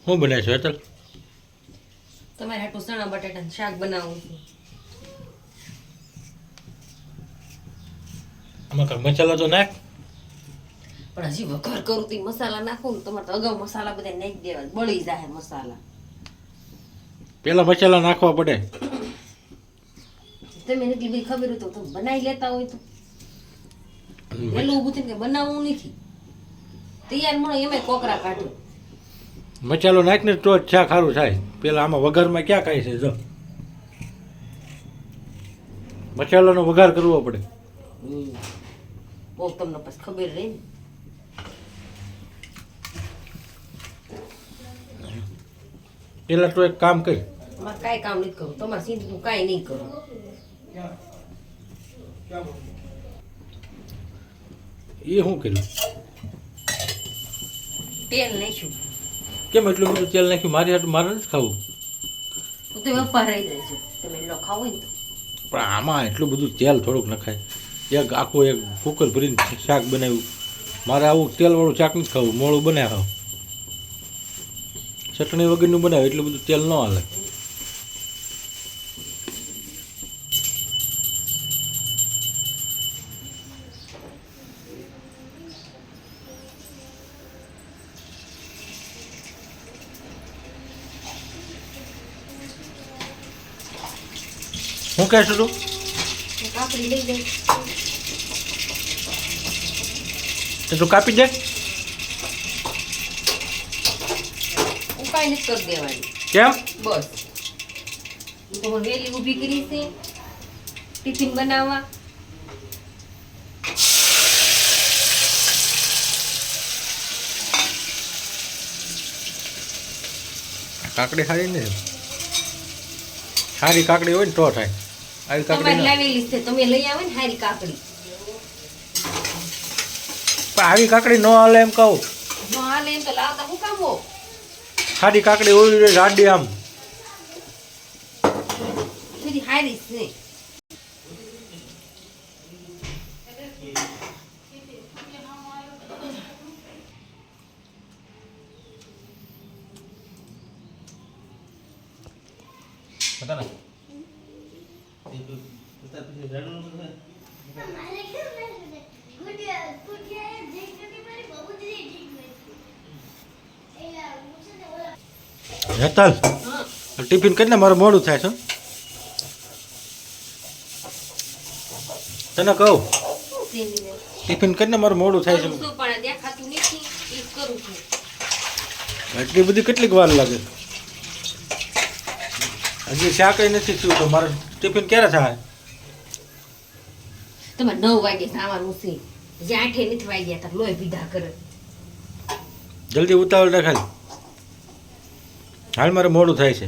શું બનાવે છે અચલ? તમારે હાટું ચણા બટાટાનું શાક બનાવવું છે. આમાં કાંઈ મસાલા તો નાખ. પણ હજી વઘાર કરું તો ઈ મસાલા નાખું ને તમારે તો અગાઉ મસાલા બધા નાખી દેવા, બળી જાય મસાલા. પેલા મસાલા નાખવા પડે. તમે એટલી બધી ખબર હોય તો તમે બનાવી લેતા હોય તો પેલું ઊભું થઈને કે બનાવવું નથી, તૈયાર મળે એમાંય કોકરા કાઢો. મસાલો નાખને તો જ શાક સારું થાય. પેલા આમાં વઘારમાં ક્યાં કાંઈ છે? જો મસાલાનો વઘાર કરવો પડે. બહુ તમને પછી ખબર રહી ને. પેલા તો એક કામ કર. તમારે કાંઈ કામ નથી કરવું, તમારે સીધું કાંઈ નહીં કરું. એ શું કર્યું? તેલ નાખ્યું. કેમ એટલું બધું તેલ નાખ્યું? મારે નથી ખાવું. હું તો વેપાર રહી જાય છું, તમે એટલો ખાવો ને તો. પણ આમાં એટલું બધું તેલ થોડુંક નખાય. એક આખું એક કુકર ભરીને શાક બનાવ્યું. મારે આવું તેલવાળું શાક નથી ખાવું, મોળું બનાવે. ચટણી વગરનું બનાવે એટલું બધું તેલ ન હાલે. શું કહેશું તું? કાકડી લઈ જાય. એ તું કાપી દે. હું કાંઈ નથી કરી દેવાની. કેમ? બસ હું તો મને વહેલી ઊભી કરી છે ટિફિન બનાવવા. કાકડી સારી ને, સારી કાકડી હોય ને તો થાય. આવી કાકડી તમારે ના. લાવેલી છે, તમે લઈ આવે ને હારી કાકડી. પણ આવી કાકડી ન હાલે એમ કહું. જો હાલે એમ તો લાવતા હું કામ હો. સારી કાકડી હોય રાડી આમ. બધી હારી છે. હેતલ, ટિફિન કરીને મારું મોડું થાય છે. તને કહું ટિફિન કરીને મારું મોડું થાય છે. પણ દેખાતું નથી ઈ કરું છું. એટલી બધી કેટલીક વાર લાગે? હજી શાક નથી થયું તો મારે ટિફિન ક્યારે થાય? તમારે 9 વાગે આવવાનું છે, જે 8 નથી વાગ્યા તાર લોહી પીધા કરે. જલ્દી ઉતાવળ રાખાય. હાલ મારે મોડું થાય છે.